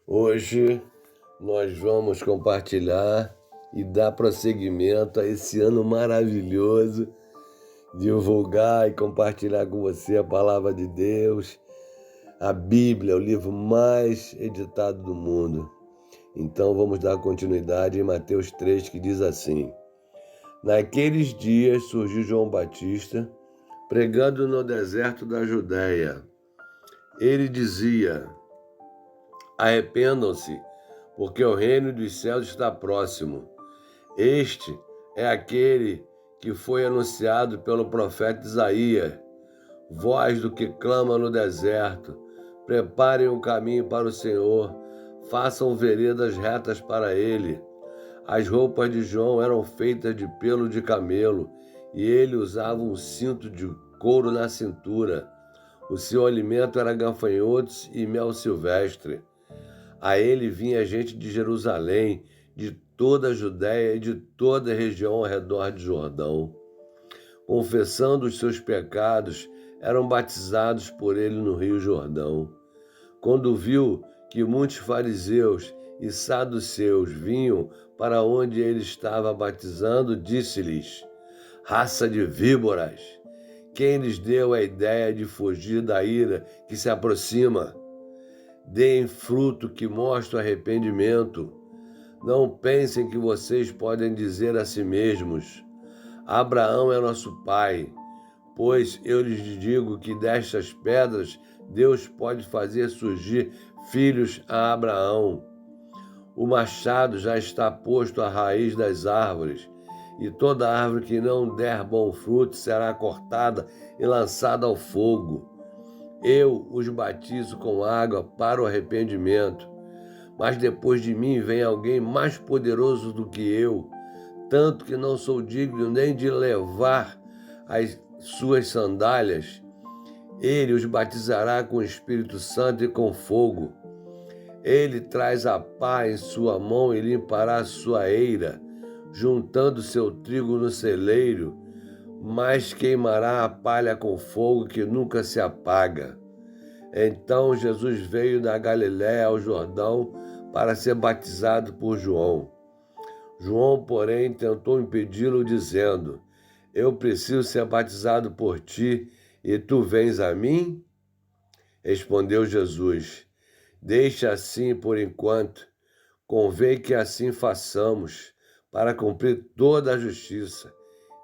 Hoje nós vamos compartilhar e dar prosseguimento a esse ano maravilhoso, divulgar e compartilhar com você a palavra de Deus, a Bíblia, o livro mais editado do mundo. Então vamos dar continuidade em Mateus 3, que diz assim: Naqueles dias surgiu João Batista, pregando no deserto da Judéia. Ele dizia: Arrependam-se, porque o reino dos céus está próximo. Este é aquele que foi anunciado pelo profeta Isaías, voz do que clama no deserto: preparem o caminho para o Senhor, façam veredas retas para ele. As roupas de João eram feitas de pelo de camelo, e ele usava um cinto de couro na cintura. O seu alimento era gafanhotos e mel silvestre. A ele vinha gente de Jerusalém, de toda a Judéia e de toda a região ao redor de Jordão. Confessando os seus pecados, eram batizados por ele no rio Jordão. Quando viu que muitos fariseus e saduceus vinham para onde ele estava batizando, disse-lhes: Raça de víboras, quem lhes deu a ideia de fugir da ira que se aproxima? Deem fruto que mostre o arrependimento. Não pensem que vocês podem dizer a si mesmos: Abraão é nosso pai, pois eu lhes digo que destas pedras Deus pode fazer surgir filhos a Abraão. O machado já está posto à raiz das árvores, e toda árvore que não der bom fruto será cortada e lançada ao fogo. Eu os batizo com água para o arrependimento, mas depois de mim vem alguém mais poderoso do que eu, tanto que não sou digno nem de levar as suas sandálias. Ele os batizará com o Espírito Santo e com fogo. Ele traz a pá em sua mão e limpará a sua eira, juntando seu trigo no celeiro, mas queimará a palha com fogo que nunca se apaga. Então Jesus veio da Galiléia ao Jordão para ser batizado por João. João, porém, tentou impedi-lo, dizendo: Eu preciso ser batizado por ti, e tu vens a mim? Respondeu Jesus: Deixa assim por enquanto, convém que assim façamos, para cumprir toda a justiça.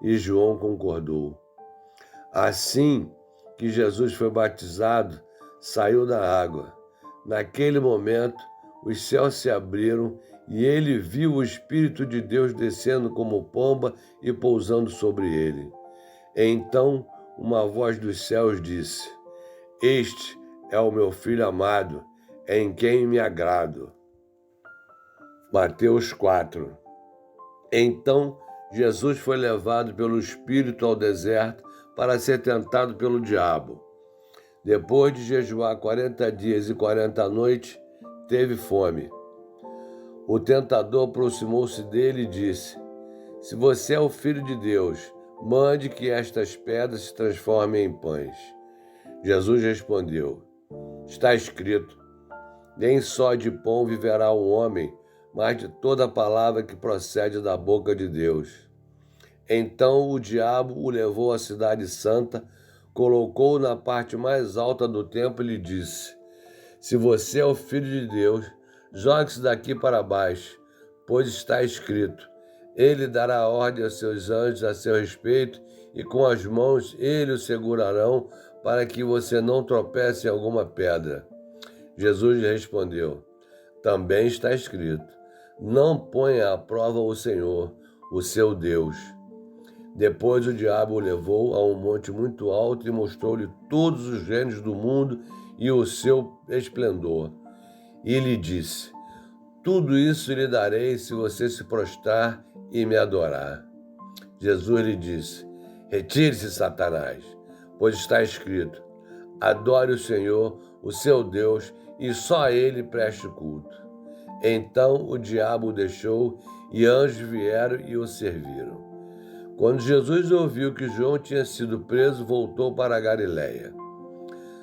E João concordou. Assim que Jesus foi batizado, saiu da água. Naquele momento, os céus se abriram e ele viu o Espírito de Deus descendo como pomba e pousando sobre ele. Então, uma voz dos céus disse: Este é o meu Filho amado, em quem me agrado. Mateus 4. Então, Jesus foi levado pelo Espírito ao deserto para ser tentado pelo diabo. Depois de jejuar 40 dias e 40 noites, teve fome. O tentador aproximou-se dele e disse: Se você é o Filho de Deus, mande que estas pedras se transformem em pães. Jesus respondeu: Está escrito: Nem só de pão viverá o homem, mas de toda palavra que procede da boca de Deus. Então o diabo o levou à cidade santa, colocou-o na parte mais alta do templo e lhe disse: Se você é o Filho de Deus, jogue-se daqui para baixo, pois está escrito: Ele dará ordem aos seus anjos a seu respeito, e com as mãos ele o segurarão, para que você não tropece em alguma pedra. Jesus lhe respondeu: Também está escrito: Não ponha à prova o Senhor, o seu Deus. Depois o diabo o levou a um monte muito alto e mostrou-lhe todos os reinos do mundo e o seu esplendor. E lhe disse: Tudo isso lhe darei se você se prostrar e me adorar. Jesus lhe disse: Retire-se, Satanás, pois está escrito: Adore o Senhor, o seu Deus, e só a ele preste culto. Então o diabo o deixou, e anjos vieram e o serviram. Quando Jesus ouviu que João tinha sido preso, voltou para a Galiléia.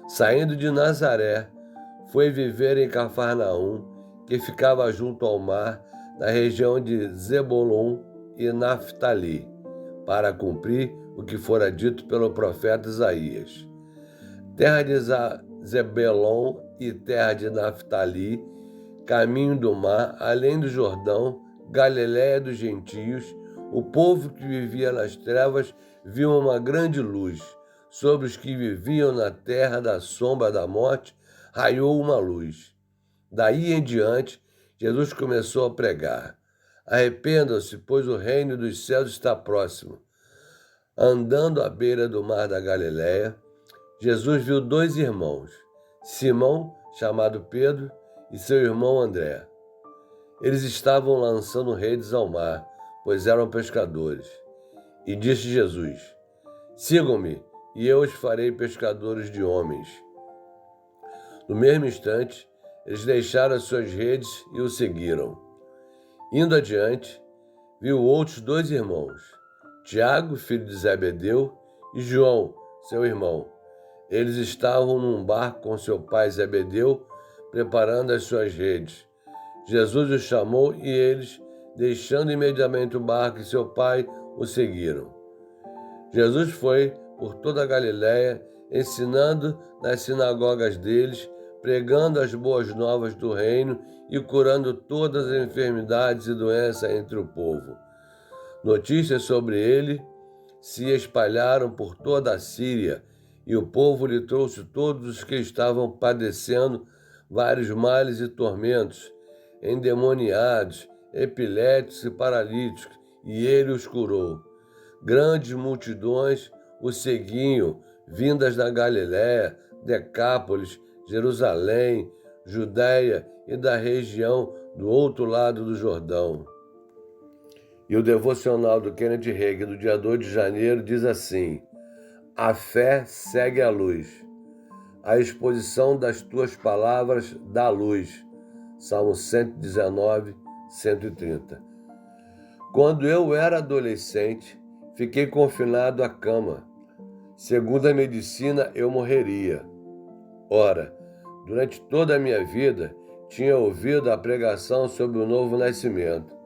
Saindo de Nazaré, foi viver em Cafarnaum, que ficava junto ao mar, na região de Zebulon e Naftali, para cumprir o que fora dito pelo profeta Isaías. Terra de Zebulon e terra de Naftali, caminho do mar, além do Jordão, Galiléia dos gentios, o povo que vivia nas trevas viu uma grande luz. Sobre os que viviam na terra da sombra da morte, raiou uma luz. Daí em diante, Jesus começou a pregar: arrependam-se, pois o reino dos céus está próximo. Andando à beira do mar da Galiléia, Jesus viu dois irmãos, Simão, chamado Pedro, e seu irmão André. Eles estavam lançando redes ao mar, pois eram pescadores. E disse Jesus: sigam-me, e eu os farei pescadores de homens. No mesmo instante, eles deixaram as suas redes e o seguiram. Indo adiante, viu outros dois irmãos, Tiago, filho de Zebedeu, e João, seu irmão. Eles estavam num barco com seu pai Zebedeu, preparando as suas redes. Jesus os chamou e eles, deixando imediatamente o barco e seu pai, o seguiram. Jesus foi por toda a Galiléia, ensinando nas sinagogas deles, pregando as boas novas do reino e curando todas as enfermidades e doenças entre o povo. Notícias sobre ele se espalharam por toda a Síria, e o povo lhe trouxe todos os que estavam padecendo vários males e tormentos, endemoniados, epiléticos e paralíticos, e ele os curou. Grandes multidões o seguiam, vindas da Galiléia, Decápolis, Jerusalém, Judéia e da região do outro lado do Jordão. E o devocional do Kenneth Hagin, do dia 2 de janeiro, diz assim: a fé segue a luz. A exposição das tuas palavras dá luz. Salmo 119, 130. Quando eu era adolescente, fiquei confinado à cama. Segundo a medicina, eu morreria. Ora, durante toda a minha vida, tinha ouvido a pregação sobre o novo nascimento.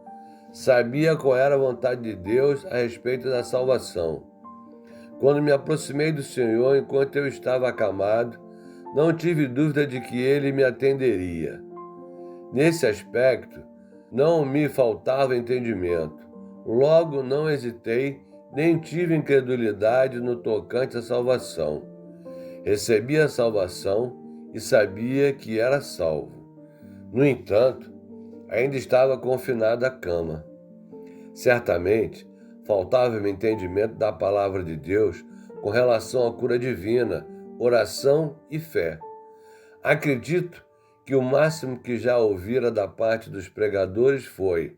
Sabia qual era a vontade de Deus a respeito da salvação. Quando me aproximei do Senhor enquanto eu estava acamado, não tive dúvida de que Ele me atenderia. Nesse aspecto, não me faltava entendimento. Logo não hesitei, nem tive incredulidade no tocante à salvação. Recebi a salvação e sabia que era salvo. No entanto, ainda estava confinado à cama. Certamente, faltava-me entendimento da palavra de Deus com relação à cura divina, oração e fé. Acredito que o máximo que já ouvira da parte dos pregadores foi: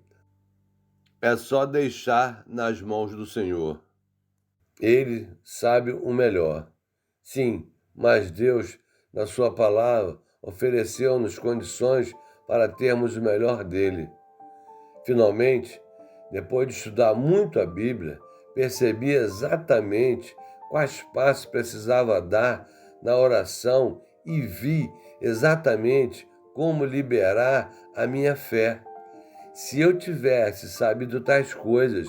é só deixar nas mãos do Senhor. Ele sabe o melhor. Sim, mas Deus, na sua palavra, ofereceu-nos condições para termos o melhor dele. Finalmente, depois de estudar muito a Bíblia, percebi exatamente quais passos precisava dar na oração e vi exatamente como liberar a minha fé. Se eu tivesse sabido tais coisas,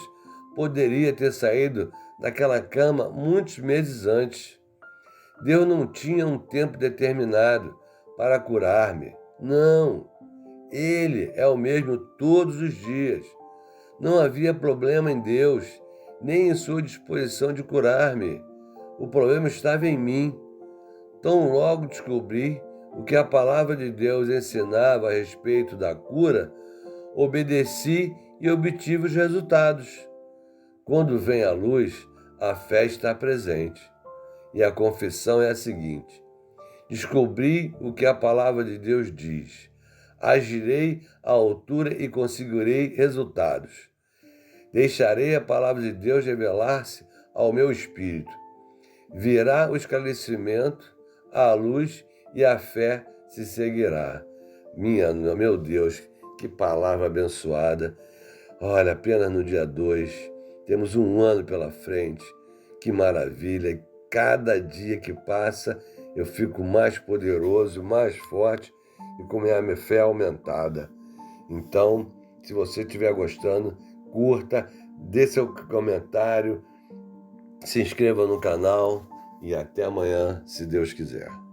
poderia ter saído daquela cama muitos meses antes. Deus não tinha um tempo determinado para curar-me. Não, Ele é o mesmo todos os dias. Não havia problema em Deus, nem em sua disposição de curar-me. O problema estava em mim. Tão logo descobri o que a palavra de Deus ensinava a respeito da cura, obedeci e obtive os resultados. Quando vem a luz, a fé está presente. E a confissão é a seguinte: descobri o que a palavra de Deus diz. Agirei à altura e conseguirei resultados. Deixarei a palavra de Deus revelar-se ao meu espírito. Virá o esclarecimento, a luz e a fé se seguirá. Meu Deus, que palavra abençoada. Olha, apenas no dia 2, temos um ano pela frente. Que maravilha! Cada dia que passa, eu fico mais poderoso, mais forte e com minha fé aumentada. Então, se você estiver gostando, curta, dê seu comentário, se inscreva no canal e até amanhã, se Deus quiser.